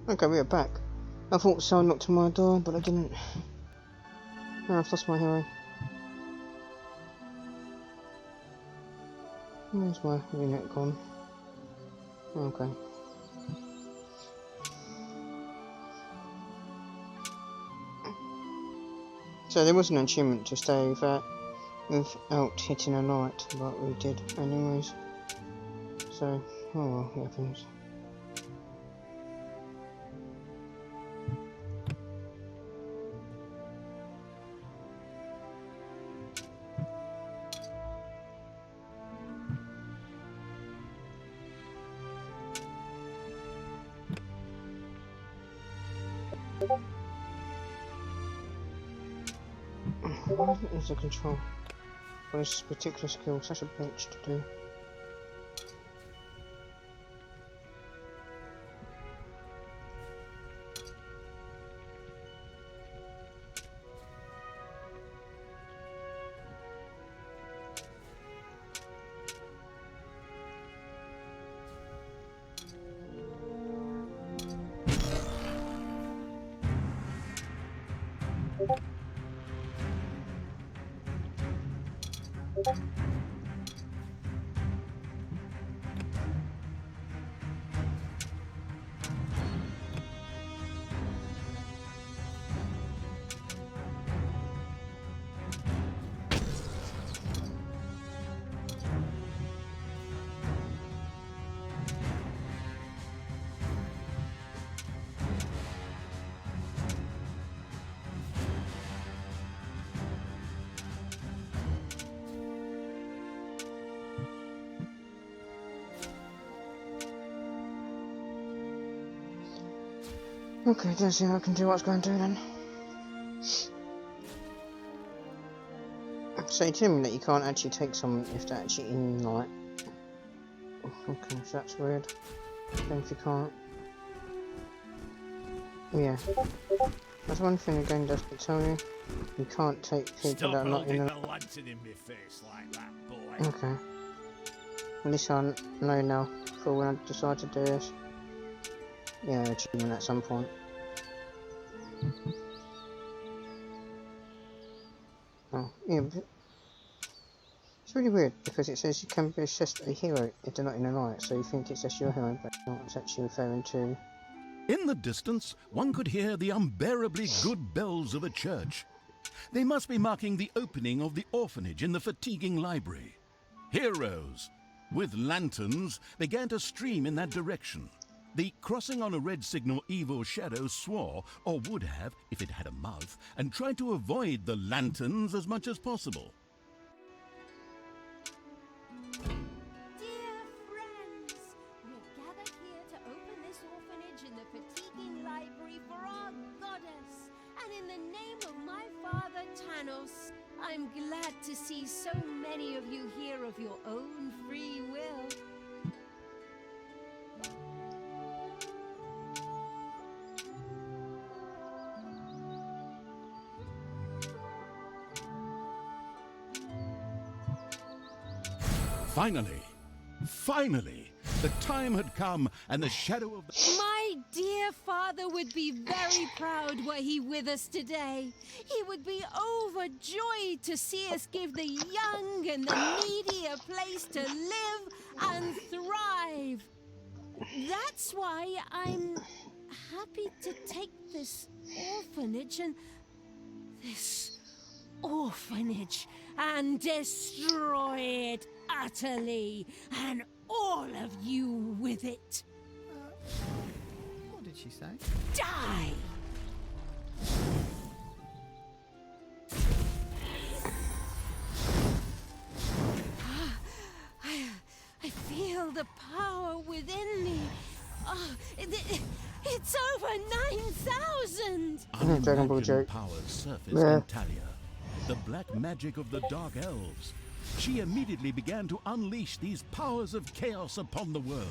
Okay, we are back. I thought someone knocked on my door, but I didn't. No, I've lost my hero. Where's my unit gone? Okay. So there was an achievement to stay without hitting a light, but we did anyways. So, oh well, it happens. Why is the control for this particular skill such a bitch to do? Okay, let's see how I can do what I was going to do then. So you tell me that you can't actually take someone if they're actually in light. Okay, so that's weird. Then if you can't... Yeah. That's one thing the game doesn't tell you. You can't take people that are not in the... Stop holding the lantern in my face like that, boy. Okay. At least I know now for when I decide to do this. Yeah, achievement at some point. Oh, yeah, but it's really weird because it says you can be assessed a hero if they're not in the light, so you think it's just your hero, but not. It's actually referring to... In the distance, one could hear the unbearably good bells of a church. They must be marking the opening of the orphanage in the fatiguing library. Heroes, with lanterns, began to stream in that direction. The crossing on a red signal evil shadow swore, or would have if it had a mouth, and tried to avoid the lanterns as much as possible. Dear friends, we're gathered here to open this orphanage in the fatiguing library for our goddess, and in the name of my father Tanos, I'm glad to see so many of you here of your own free will. Finally, the time had come, and the shadow of the... My dear father would be very proud were he with us today. He would be overjoyed to see us give the young and the needy a place to live and thrive. That's why I'm happy to take this orphanage and destroy it utterly, and all of you with it. What did she say? Die! I feel the power within me. It's over 9,000! Dragon Ball joke. Powers surfaced Yeah. in Talia, the black magic of the Dark Elves. She immediately began to unleash these powers of chaos upon the world.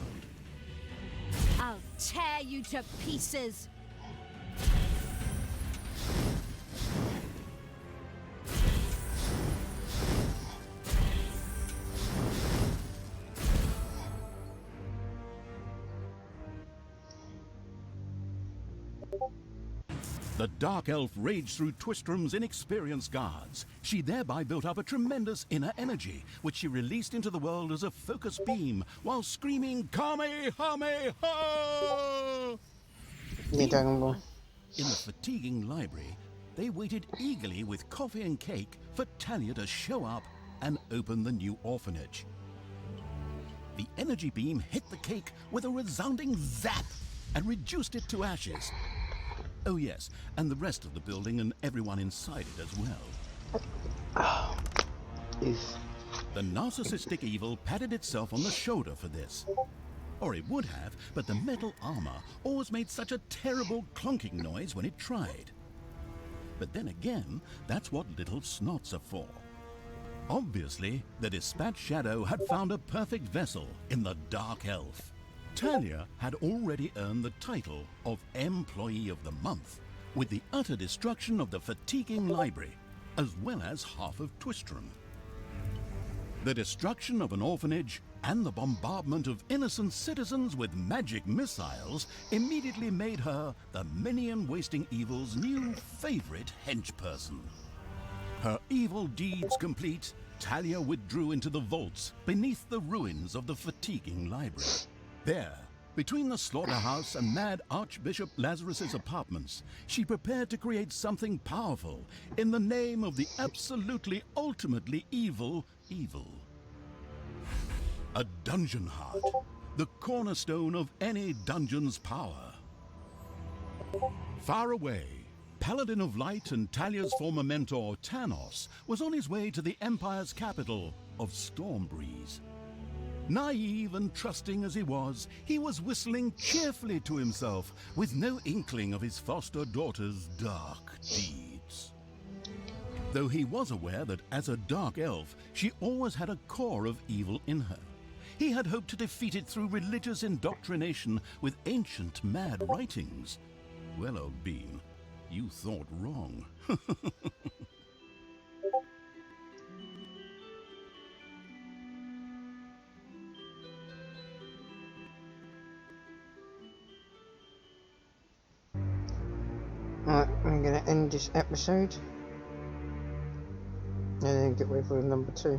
I'll tear you to pieces. The Dark Elf raged through Twistrom's inexperienced guards. She thereby built up a tremendous inner energy, which she released into the world as a focused beam, while screaming, Kamehameha! Yeah, Dragon Ball. In the fatiguing library, they waited eagerly with coffee and cake for Talia to show up and open the new orphanage. The energy beam hit the cake with a resounding zap and reduced it to ashes. Oh yes, and the rest of the building and everyone inside it as well. Oof. The narcissistic evil patted itself on the shoulder for this. Or it would have, but the metal armor always made such a terrible clunking noise when it tried. But then again, that's what little snots are for. Obviously, the Dispatch Shadow had found a perfect vessel in the Dark Elf. Talia had already earned the title of Employee of the Month, with the utter destruction of the fatiguing library, as well as half of Twistrom. The destruction of an orphanage and the bombardment of innocent citizens with magic missiles immediately made her the minion-wasting evil's new favorite henchperson. Her evil deeds complete, Talia withdrew into the vaults beneath the ruins of the fatiguing library. There, between the slaughterhouse and Mad Archbishop Lazarus's apartments, she prepared to create something powerful in the name of the absolutely ultimately evil. A dungeon heart, the cornerstone of any dungeon's power. Far away, Paladin of Light and Talia's former mentor, Tanos, was on his way to the Empire's capital of Stormbreeze. Naive and trusting as he was whistling cheerfully to himself, with no inkling of his foster daughter's dark deeds. Though he was aware that as a Dark Elf, she always had a core of evil in her. He had hoped to defeat it through religious indoctrination with ancient mad writings. Well, old bean, you thought wrong. Right, I'm going to end this episode and then get ready for number 2.